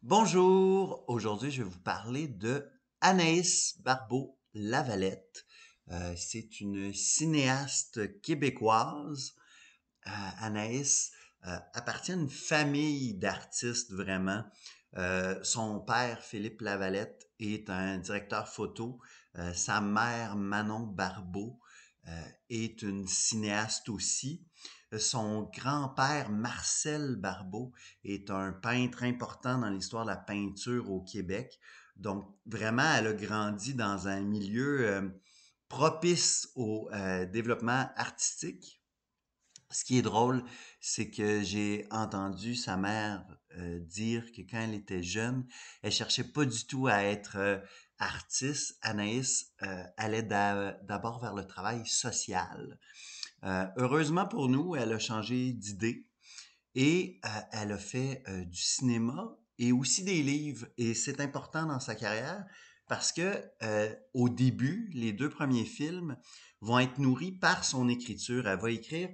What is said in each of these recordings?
Bonjour, aujourd'hui je vais vous parler de Anaïs Barbeau-Lavalette. C'est une cinéaste québécoise. Anaïs appartient à une famille d'artistes vraiment. Son père, Philippe Lavalette, est un directeur photo. Sa mère, Manon Barbeau, est une cinéaste aussi. Son grand-père, Marcel Barbeau, est un peintre important dans l'histoire de la peinture au Québec. Donc, vraiment, elle a grandi dans un milieu propice au développement artistique. Ce qui est drôle, c'est que j'ai entendu sa mère dire que quand elle était jeune, elle cherchait pas du tout à être artiste. Anaïs allait d'abord vers le travail social. Heureusement pour nous, elle a changé d'idée et elle a fait du cinéma et aussi des livres. Et c'est important dans sa carrière parce que au début, les deux premiers films vont être nourris par son écriture. Elle va écrire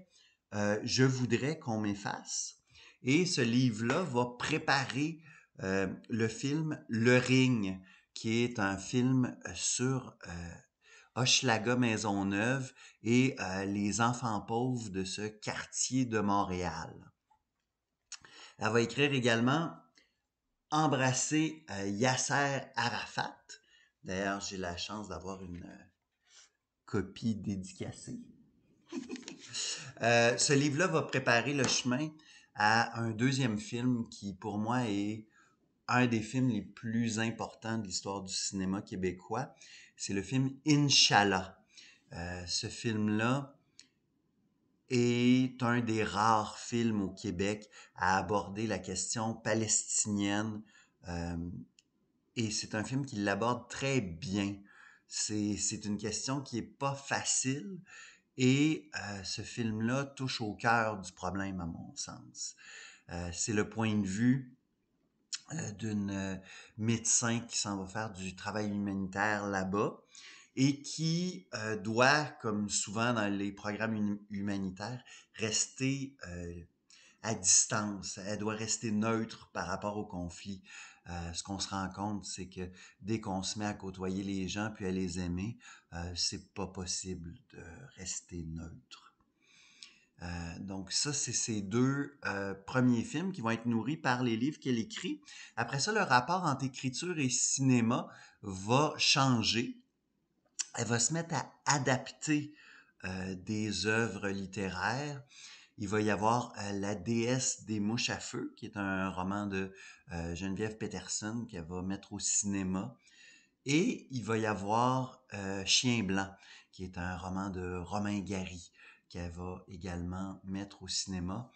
Je voudrais qu'on m'efface. Et ce livre-là va préparer le film Le Ring, qui est un film sur Hochelaga Maisonneuve et les enfants pauvres de ce quartier de Montréal. Elle va écrire également Embrasser Yasser Arafat. D'ailleurs, j'ai la chance d'avoir une copie dédicacée. Ce livre-là va préparer le chemin à un deuxième film qui, pour moi, est un des films les plus importants de l'histoire du cinéma québécois. C'est le film Inch'Allah. Ce film-là est un des rares films au Québec à aborder la question palestinienne. Euh, et c'est un film qui l'aborde très bien. C'est une question qui est pas facile et ce film-là touche au cœur du problème à mon sens. C'est le point de vue d'une médecin qui s'en va faire du travail humanitaire là-bas et qui doit, comme souvent dans les programmes humanitaires, rester à distance. Elle doit rester neutre par rapport au conflit. Ce qu'on se rend compte, c'est que dès qu'on se met à côtoyer les gens puis à les aimer, c'est pas possible de rester neutre. Donc ça, c'est ces deux premiers films qui vont être nourris par les livres qu'elle écrit. Après ça, le rapport entre écriture et cinéma va changer. Elle va se mettre à adapter des œuvres littéraires. Il va y avoir La déesse des mouches à feu, qui est un roman de Geneviève Peterson qu'elle va mettre au cinéma. Et il va y avoir Chien blanc, qui est un roman de Romain Gary, qu'elle va également mettre au cinéma.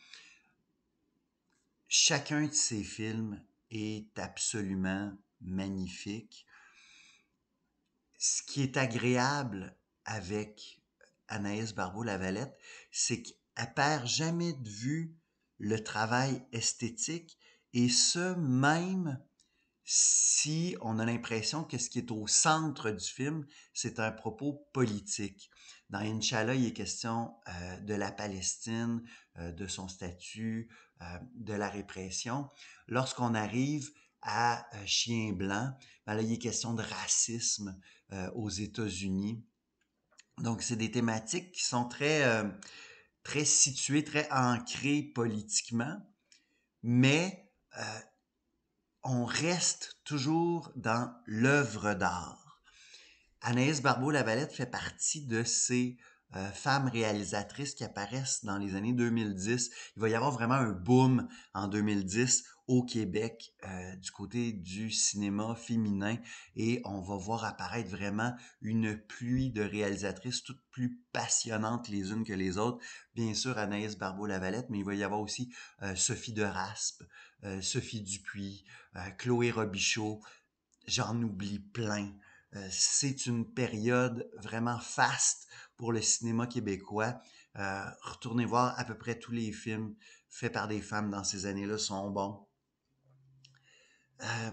Chacun de ces films est absolument magnifique. Ce qui est agréable avec Anaïs Barbeau-Lavalette, c'est qu'elle perd jamais de vue le travail esthétique et ce, même si on a l'impression que ce qui est au centre du film, c'est un propos politique. Dans Inch'Allah, il est question de la Palestine, de son statut, de la répression. Lorsqu'on arrive à Chien blanc, ben là, il est question de racisme aux États-Unis. Donc, c'est des thématiques qui sont très situées, très ancrées politiquement, mais on reste toujours dans l'œuvre d'art. Anaïs Barbeau-Lavalette fait partie de ces femmes réalisatrices qui apparaissent dans les années 2010. Il va y avoir vraiment un boom en 2010 au Québec du côté du cinéma féminin et on va voir apparaître vraiment une pluie de réalisatrices toutes plus passionnantes les unes que les autres. Bien sûr, Anaïs Barbeau-Lavalette, mais il va y avoir aussi Sophie de Raspe, Sophie Dupuis, Chloé Robichaud, j'en oublie plein. C'est une période vraiment faste pour le cinéma québécois. Retournez voir à peu près tous les films faits par des femmes dans ces années-là sont bons. Euh,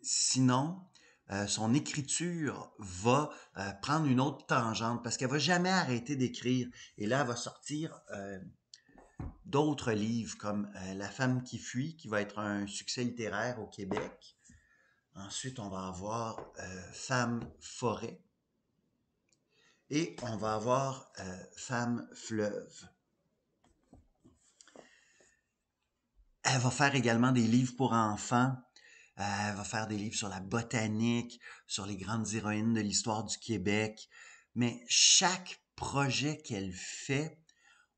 Sinon, son écriture va prendre une autre tangente parce qu'elle va jamais arrêter d'écrire. Et là, elle va sortir d'autres livres comme La femme qui fuit, qui va être un succès littéraire au Québec. Ensuite, on va avoir Femme forêt. Et on va avoir Femme fleuve. Elle va faire également des livres pour enfants. Elle va faire des livres sur la botanique, sur les grandes héroïnes de l'histoire du Québec. Mais chaque projet qu'elle fait,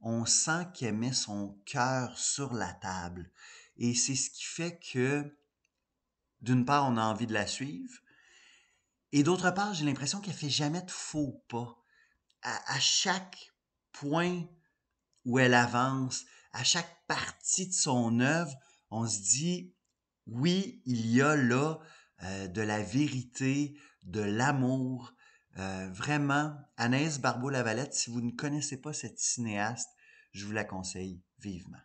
on sent qu'elle met son cœur sur la table. Et c'est ce qui fait que, d'une part, on a envie de la suivre. Et d'autre part, j'ai l'impression qu'elle fait jamais de faux pas. À chaque point où elle avance, à chaque partie de son œuvre, on se dit, oui, il y a là de la vérité, de l'amour. Vraiment, Anaïs Barbeau-Lavalette, si vous ne connaissez pas cette cinéaste, je vous la conseille vivement.